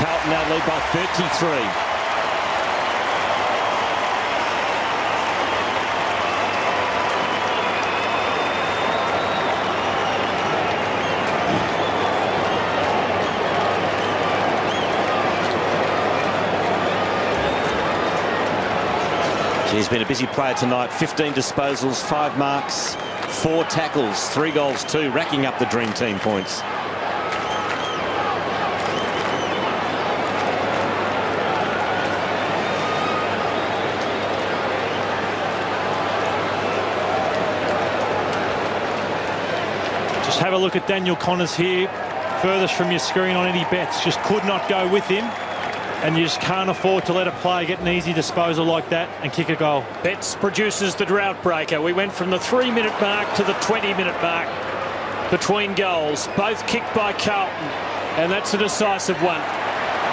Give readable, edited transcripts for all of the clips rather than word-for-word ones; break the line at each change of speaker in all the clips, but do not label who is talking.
Carlton now lead by 33. He's been a busy player tonight. 15 disposals, 5 marks, 4 tackles, 3 goals too, racking up the Dream Team points.
Just have a look at Daniel Connors here, furthest from your screen on any bets. Just could not go with him. And you just can't afford to let a player get an easy disposal like that and kick a goal.
Betts produces the drought breaker. We went from the 3-minute mark to the 20-minute mark between goals. Both kicked by Carlton, and that's a decisive one.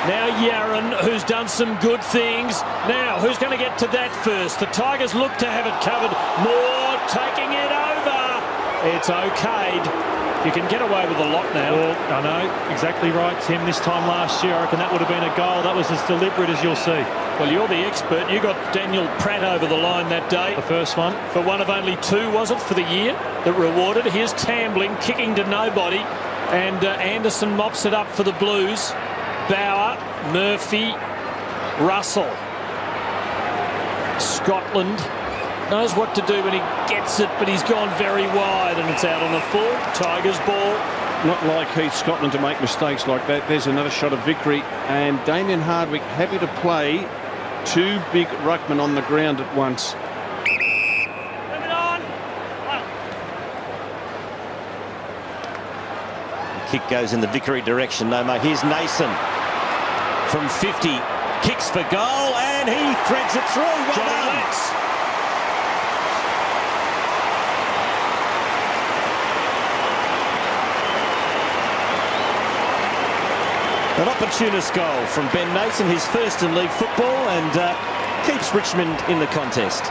Now Yaron, who's done some good things. Now, who's going to get to that first? The Tigers look to have it covered. Moore taking it over. It's okayed. You can get away with a lot now.
Well, I know, exactly right, Tim. This time last year, I reckon that would have been a goal. That was as deliberate as you'll see.
Well, you're the expert. You got Daniel Pratt over the line that day.
The first one.
For one of only 2, was it, for the year that rewarded? Here's Tambling, kicking to nobody. And Anderson mops it up for the Blues. Bauer, Murphy, Russell. Scotland knows what to do when he gets it, but he's gone very wide, and it's out on the full. Tigers ball.
Not like Heath Scotland to make mistakes like that. There's another shot of victory, and Damien Hardwick happy to play 2 big ruckmen on the ground at once.
The kick goes in the victory direction, Noma. Here's Nason from 50. Kicks for goal, and he threads it through. Well done. An opportunist goal from Ben Nason, his first in league football, and keeps Richmond in the contest.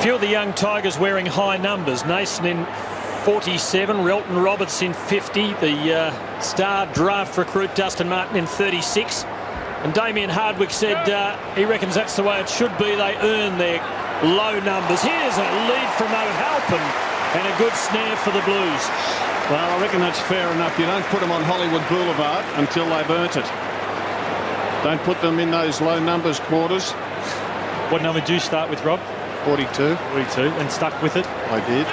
Few of the young Tigers wearing high numbers. Nason in 47, Relton Roberts in 50, the star draft recruit Dustin Martin in 36. And Damien Hardwick said he reckons that's the way it should be. They earn their low numbers. Here's a lead from O'Halpin and a good snare for the Blues.
Well, I reckon that's fair enough. You don't put them on Hollywood Boulevard until they've earned it. Don't put them in those low numbers quarters.
What number did you start with, Rob?
42.
42, and stuck with it.
I did.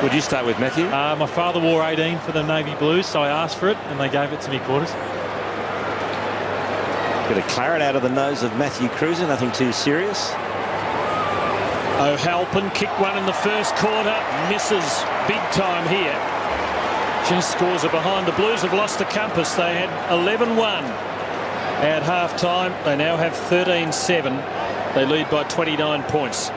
Would you start with, Matthew?
My father wore 18 for the Navy Blues, so I asked for it, and they gave it to me quarters.
Bit of claret out of the nose of Matthew Cruiser, nothing too serious.
O'Halpin kicked one in the first quarter, misses big time here. Just scores are behind. The Blues have lost the compass. They had 11-1 at half-time. They now have 13-7. They lead by 29 points.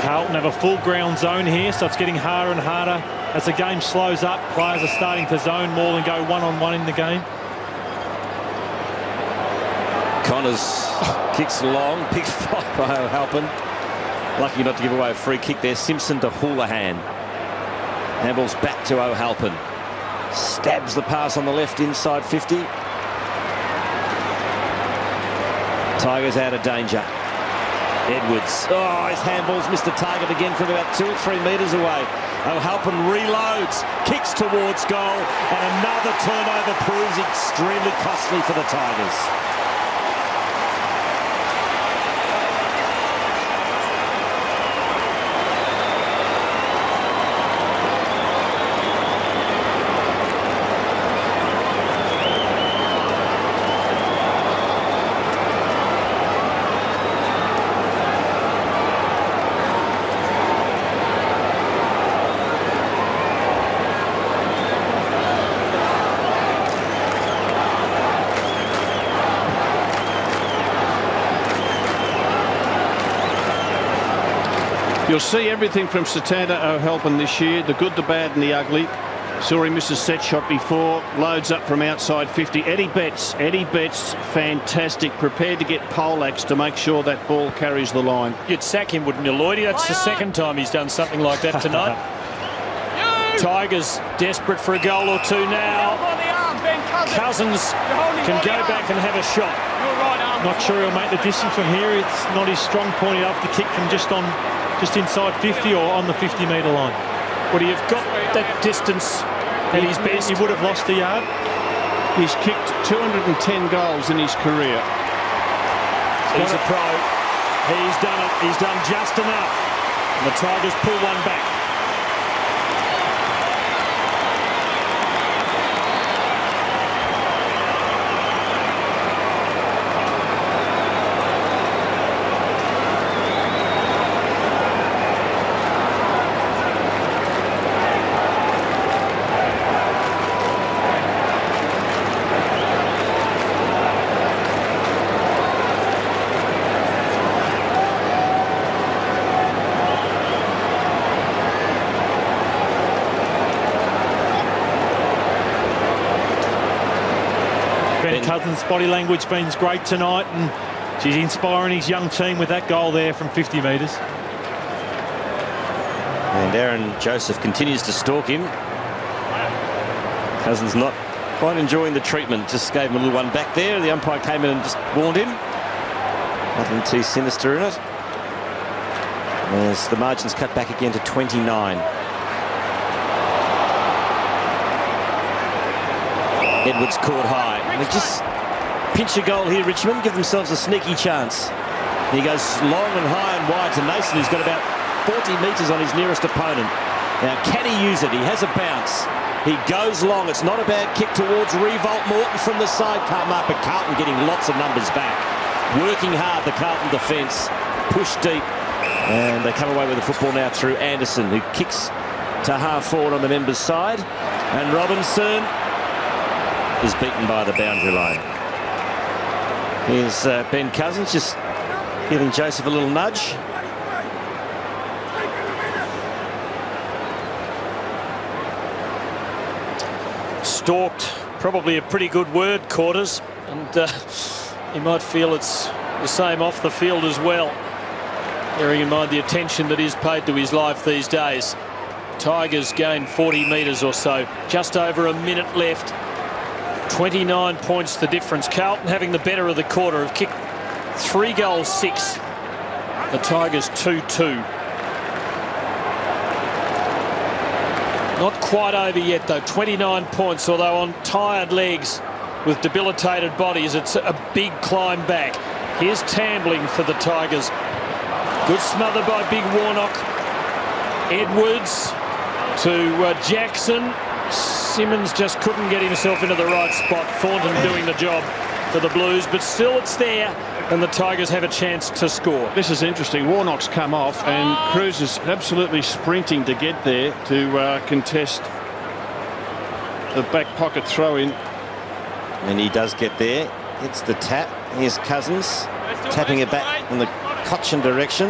Carlton have a full ground zone here, so it's getting harder and harder as the game slows up. Players are starting to zone more than go one-on-one in the game.
Connors kicks long, picked by O'Halpin. Lucky not to give away a free kick there. Simpson to Houlihan. Handballs back to O'Halpin. Stabs the pass on the left inside 50. Tigers out of danger. Edwards. Oh, his handballs missed the target again from about 2 or 3 metres away. O'Halpin reloads, kicks towards goal, and another turnover proves extremely costly for the Tigers.
You'll see everything from Satanta O'Halpin this year, the good, the bad and the ugly. Saw him miss a set shot before, loads up from outside 50. Eddie Betts, fantastic, prepared to get poleaxed to make sure that ball carries the line.
You'd sack him, wouldn't you, Lloydie? That's the second time he's done something like that tonight. Tigers desperate for a goal or two now. Cousins can go back and have a shot.
Not sure he'll make the distance from here. It's not his strong point. He'll have to kick from just inside 50 or on the 50-metre line.
Would he have got that distance at his best?
He would have lost a yard.
He's kicked 210 goals in his career.
He's a pro. He's done it. He's done just enough. And the Tigers pull one back.
Cousins' body language been great tonight, and she's inspiring his young team with that goal there from 50 metres.
And Aaron Joseph continues to stalk him. Cousins not quite enjoying the treatment. Just gave him a little one back there. The umpire came in and just warned him. Nothing too sinister in it. As the margins cut back again to 29. Edwards caught high. They just pinch a goal here, Richmond, give themselves a sneaky chance. He goes long and high and wide to Mason, who's got about 40 metres on his nearest opponent. Now, can he use it? He has a bounce. He goes long. It's not a bad kick towards Revolt. Morton from the side can't mark, but Carlton getting lots of numbers back. Working hard, the Carlton defence. Push deep. And they come away with the football now through Anderson, who kicks to half forward on the members' side. And Robinson is beaten by the boundary line. Here's Ben Cousins just giving Joseph a little nudge.
Stalked, probably a pretty good word, Quarters, and he might feel it's the same off the field as well, bearing in mind the attention that is paid to his life these days. Tigers gain 40 metres or so, just over a minute left. 29 points the difference. Carlton having the better of the quarter, have kicked 3 goals 6. The Tigers 2-2. Not quite over yet though. 29 points, although on tired legs with debilitated bodies, it's a big climb back. Here's Tambling for the Tigers. Good smother by Big Warnock. Edwards to Jackson. Simmons just couldn't get himself into the right spot. Thornton doing the job for the Blues, but still it's there, and the Tigers have a chance to score.
This is interesting. Warnock's come off, and Cruz is absolutely sprinting to get there to contest the back pocket throw-in.
And he does get there. Gets the tap. Here's Cousins tapping it back in the Cochin direction.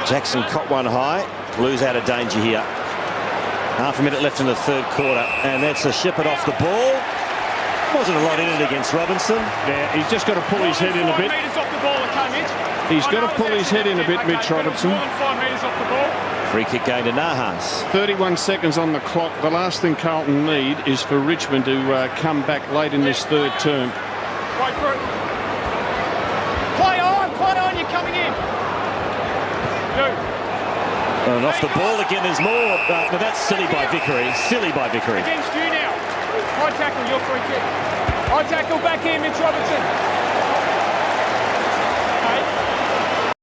Jackson caught one high. Blues out of danger here. Half a minute left in the third quarter, and that's a Shepherd off the ball. Wasn't a lot in it against Robinson.
Yeah, he's just got to pull his head in a bit. He's got to pull his head in a bit, Mitch Robinson.
Free kick going to Nahas.
31 seconds on the clock. The last thing Carlton need is for Richmond to come back late in this third term.
Wait for it. Play on, you're coming in.
And off the ball again, there's more. But that's silly by Vickery. Silly by Vickery.
Against you now. High tackle, your free kick. High tackle back in, Mitch Robinson.